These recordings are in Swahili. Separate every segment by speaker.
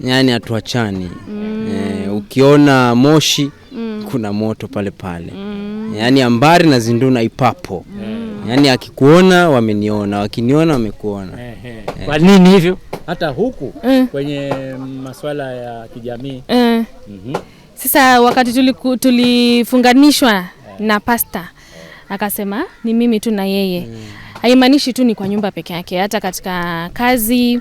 Speaker 1: Yani hatuachani. Ukiona moshi kuna moto pale pale. Yani ambari na zinduna ipapo. Yani akikuona wameniona, wakiniona wamekuona.
Speaker 2: Kwa nini hivyo? Hata huku kwenye masuala ya kijamii.
Speaker 3: Sasa wakati tulifunganishwa na pasta, akasema ni mimi tu na yeye. Haimaanishi tu ni kwa nyumba peke yake, hata katika kazi,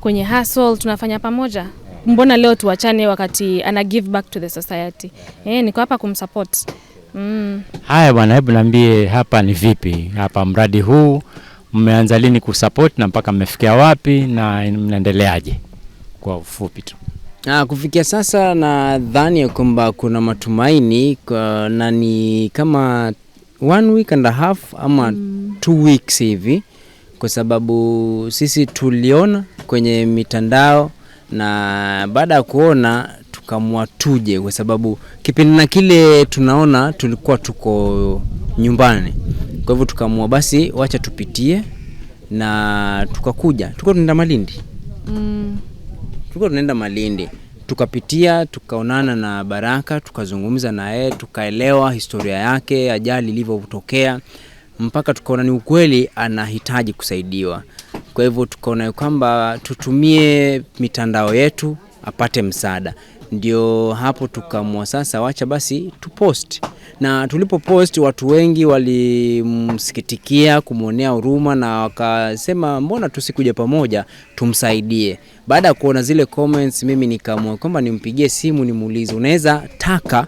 Speaker 3: kwenye hustle tunafanya pamoja. Mbona leo tuachane wakati ana give back to the society? Niko hapa kumsupport.
Speaker 2: Haya bwana, hebu niambie hapa ni vipi? Hapa mradi huu mmeanza lini kusupport na mpaka mmefikia wapi na mnaendeleaje? Kwa ufupi tu.
Speaker 1: Kufikia sasa nadhani kwamba kuna matumaini na ni kama 1 week and a half ama 2 weeks hivi, kwa sababu sisi tuliona kwenye mitandao na baada ya kuona tukamua tuje, kwa sababu kipindi na kile tunaona tulikuwa tuko nyumbani. Kwa hivyo tukamua basi wacha tupitie na tukakuja. Tulikuwa tunaenda Malindi. Tulikuwa tunaenda Malindi. Tukapitia, tukaonana na Baraka, tukazungumza na yeye, tukaelewa historia yake, ajali ilivyotokea, mpaka tukaona ni ukweli anahitaji kusaidiwa. Kwa hivyo tukaona kwamba tutumie mitandao yetu apate msaada. Ndio hapo tukamua sasa wacha basi tupost. Na tulipo post watu wengi walimsikitikia, kumuonea huruma na wakasema mbona tusikuje pamoja tumsaidie. Baada ya kuona zile comments mimi nikaamua kwamba nimpigie simu nimuulize unaweza taka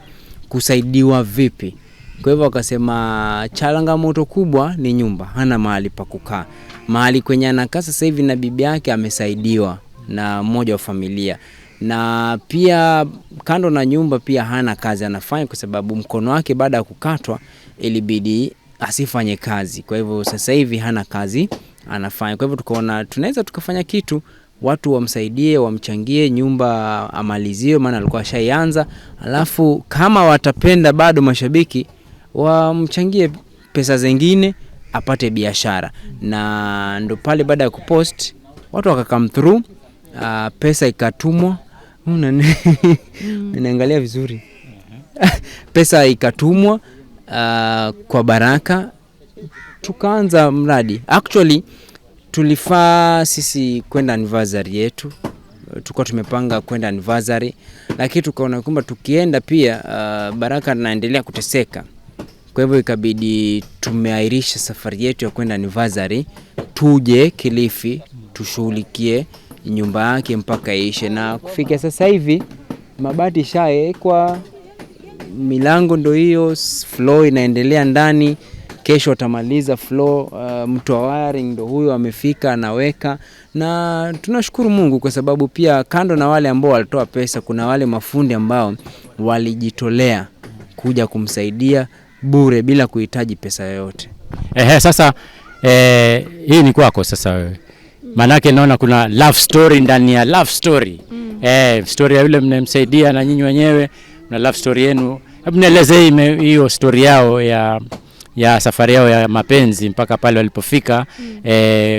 Speaker 1: kusaidiwa vipi. Kwa hivyo wakasema changamoto kubwa ni nyumba, hana mahali pa kukaa. Mahali kwenye anakaa sasa hivi na bibi yake amesaidiwa na mmoja wa familia. Na pia kando na nyumba pia hana kazi anafanya, kwa sababu mkono wake baada ya kukatwa ilibidi asifanye kazi. Kwa hivyo sasa hivi hana kazi anafanya. Kwa hivyo tukaona tunaweza tukafanya kitu, watu wamsaidie, wamchangie nyumba amaliziwe, maana alikuwa ashaianza. Alafu kama watapenda bado mashabiki wamchangie pesa zingine apate biashara. Na ndo pale baada ya kupost watu wakakam through, pesa ikatumwa. Ninaangalia vizuri. Pesa ikatumwa kwa Baraka, tukaanza mradi. Actually tulifaa sisi kwenda anniversary yetu. Tulikuwa tumepanga kwenda anniversary, lakini tukaona kwamba tukienda pia Baraka anaendelea kuteseka. Kwa hivyo ikabidi tumeahirisha safari yetu ya kwenda anniversary, tuje Kilifi tushughulikie nyumba yake mpaka ishe. Na kufikia sasa hivi mabati shaekwa, milango ndo hiyo, floor inaendelea ndani. Kesho atamaliza floor, mtu wa wiring ndo huyo amefika anaweka. Na tunashukuru Mungu kwa sababu pia kando na wale ambao walitoa pesa, kuna wale mafundi ambao walijitolea kuja kumsaidia bure bila kuhitaji pesa yoyote.
Speaker 2: Sasa hii ni kwako sasa wewe. Manake naona kuna love story ndani ya love story. Story ya yule mnamsaidia na nyinyi wenyewe na love story yenu. Hebu nieleze hiyo story yao ya safari yao ya mapenzi mpaka pale walipofika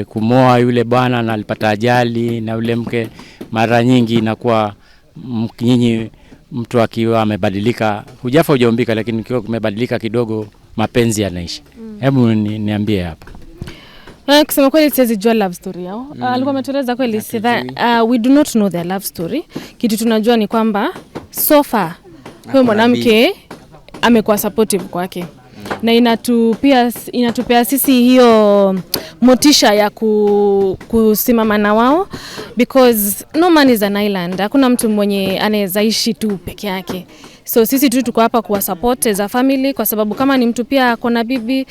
Speaker 2: kumoa yule bwana na alipata ajali na yule mke. Mara nyingi inakuwa nyinyi mtu akiwa amebadilika, hujafa hujaumbika, lakini kiwa kumebadilika kidogo mapenzi yanaishi. Hebu niambie hapa.
Speaker 3: Kusema kweli siwezi jua love story yao. Alikuwa ametueleza kweli we do not know their love story. Kitu tunajua ni kwamba so far huyo mwanamke amekuwa supportive kwake. Na inatupea sisi hiyo motisha ya kusimama na wao, because no man is an island. Hakuna mtu mwenye anaweza ishi tu peke yake. So sisi tu tuko hapa kuwa support as a family, kwa sababu kama ni mtu pia akona bibi,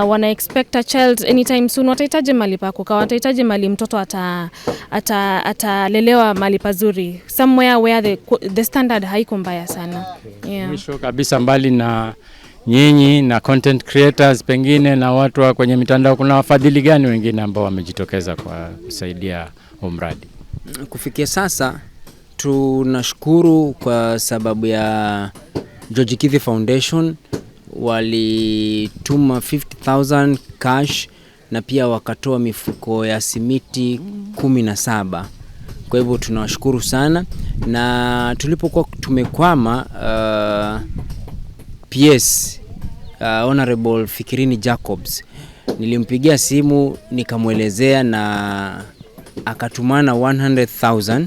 Speaker 3: wana expect a child anytime soon, watahitaji mali pa kukaa, watahitaji mali mtoto atalelewa mali pazuri, somewhere where the standard haiko mbaya sana.
Speaker 2: Mwisho kabisa, mbali na nyinyi na content creators pengine na watu wa kwenye mitandao, kuna wafadhili gani wengine ambao wamejitokeza kwa kusaidia mradi?
Speaker 1: Kufikia sasa tunashukuru kwa sababu ya George Kithi Foundation walituma 50,000 cash na pia wakatoa mifuko ya simiti 17. Kwa hivyo tunawashukuru sana, na tulipokuwa tumekwama PS Honorable Fikirini Jacobs, nilimpigia simu nikamwelezea na akatumana 100,000,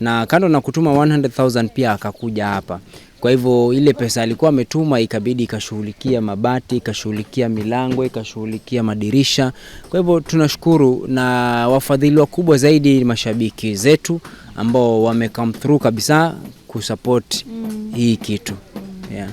Speaker 1: na kando na kutuma 100,000 pia akakuja hapa. Kwa hivyo ile pesa alikuwa ametuma ikabidi ikashughulikia mabati, ikashughulikia milango, ikashughulikia madirisha. Kwa hivyo tunashukuru, na wafadhili wakubwa zaidi mashabiki zetu ambao wame come through kabisa kusupport hii kitu. Yeah.